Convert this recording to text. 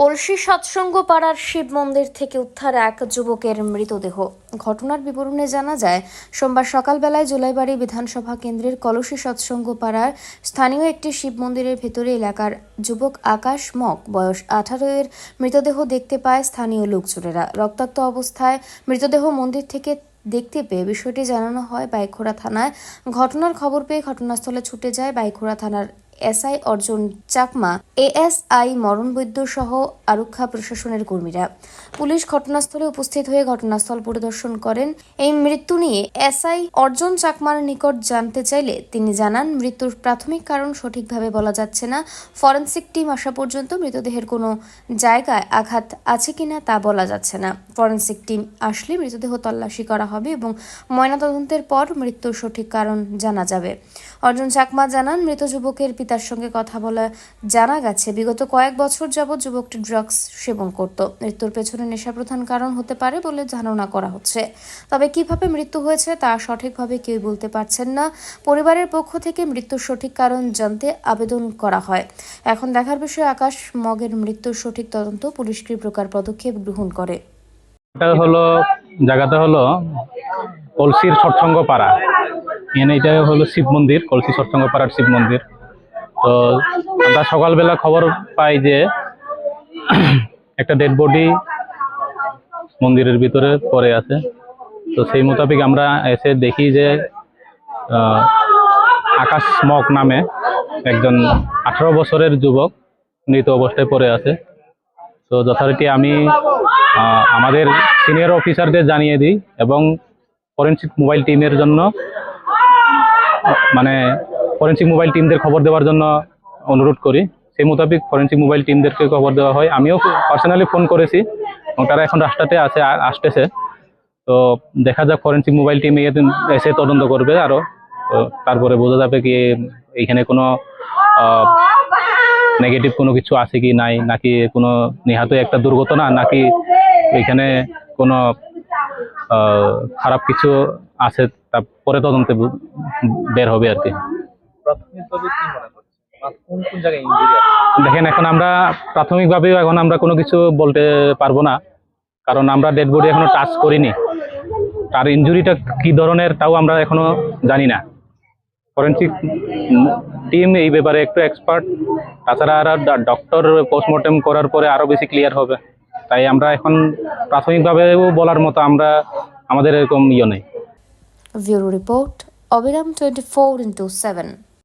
কলসি সৎসঙ্গ পাড়ার শিব মন্দির থেকে উদ্ধার এক যুবকের মৃতদেহ। ঘটনার বিবরণে জানা যায়, সোমবার সকালবেলায় জুলাইবাড়ি বিধানসভা কেন্দ্রের কলসি সৎসঙ্গ পাড়ার স্থানীয় একটি শিব মন্দিরের ভেতরে এলাকার যুবক আকাশ মক বয়স 18 এর মৃতদেহ দেখতে পায় স্থানীয় লোকজনেরা। রক্তাক্ত অবস্থায় মৃতদেহ মন্দির থেকে দেখতে পেয়ে বিষয়টি জানানো হয় বাইখোড়া থানায়। ঘটনার খবর পেয়ে ঘটনাস্থলে ছুটে যায় বাইখোড়া থানার এসআই অর্জুন চাকমা, এএসআই মরণ বৈদ্য সহ আরক্ষা প্রশাসনের কর্মীরা। পুলিশ ঘটনাস্থলে উপস্থিত হয়ে ঘটনাস্থল পরিদর্শন করেন। এই মৃত্যু নিয়ে এসআই অর্জুন চাকমার নিকট জানতে চাইলে তিনি জানান, মৃত্যুর প্রাথমিক কারণ সঠিকভাবে বলা যাচ্ছে না। ফরেনসিক টিম আসা পর্যন্ত মৃতদেহের কোনো জায়গায় আঘাত আছে কিনা তা বলা যাচ্ছে না। ফরেনসিক টিম আসলে মৃতদেহ তল্লাশি করা হবে এবং ময়নাতদন্তের পর মৃত্যুর সঠিক কারণ জানা যাবে। অর্জুন চাকমা জানান, মৃত যুবকের পিতার সঙ্গে কথা বলে জানা গেছে বিগত কয়েক বছর যাবৎ যুবকটি ড্রাগস সেবন করত। মৃত্যুর পেছনে নেশা প্রধান কারণ হতে পারে বলে ধারণা করা হচ্ছে। তবে কিভাবে মৃত্যু হয়েছে তা সঠিকভাবে কেউ বলতে পারছেন না। পরিবারের পক্ষ থেকে মৃত্যুর সঠিক কারণ জানতে আবেদন করা হয়। এখন দেখার বিষয় আকাশ মগের মৃত্যুর সঠিক তদন্ত পুলিশ কি প্রকার পদক্ষেপ গ্রহণ করে। জায়গাটা হলো কলসির সৎসঙ্গ পাড়া। এটা হলো শিব মন্দির, কলসি সৎসঙ্গ পাড়ার শিব মন্দির। তো আমরা সকালবেলা খবর পাই যে একটা ডেড বডি মন্দিরের ভিতরে পড়ে আছে। তো সেই মোতাবেক আমরা এসে দেখি যে আকাশ মক নামে একজন 18 বছরের যুবক মৃত অবস্থায় পড়ে আছে। তো যথারীতি আমি আমাদের সিনিয়র অফিসারদের জানিয়ে দিই এবং ফরেনসিক মোবাইল টিমের জন্য ফরেনসিক মোবাইল টিমদের খবর দেওয়ার জন্য অনুরোধ করি। সেই মোতাবেক ফরেনসিক মোবাইল টিমদেরকে খবর দেওয়া হয়। আমিও পার্সোনালি ফোন করেছি এবং তারা এখন রাস্তাতে আসতেছে। তো দেখা যাক, ফরেনসিক মোবাইল টিম এসে তদন্ত করবে আরো। তো তারপরে বোঝা যাবে কি এইখানে কোনো নেগেটিভ কোনো কিছু আছে কি নাই, নাকি কোনো নিহত একটা দুর্ঘটনা, নাকি এখানে কোনো খারাপ কিছু আছে, তারপরে তদন্তে বের হবে আর কি। দেখেন, এখন আমরা প্রাথমিকভাবে কোনো কিছু বলতে পারবো না, কারণ আমরা ডেড বডি এখনো টাচ করিনি। তার ইনজুরিটা কি ধরনের তাও আমরা এখনো জানি না। ফরেনসিক টিম এই ব্যাপারে একটু এক্সপার্ট, তাছাড়া আর ডক্টর পোস্টমর্টেম করার পরে আরো বেশি ক্লিয়ার হবে। তাই আমরা এখন প্রাথমিকভাবেও বলার মতো আমাদের এরকম নেই। ব্যুরো রিপোর্ট, অবিরাম 24x7।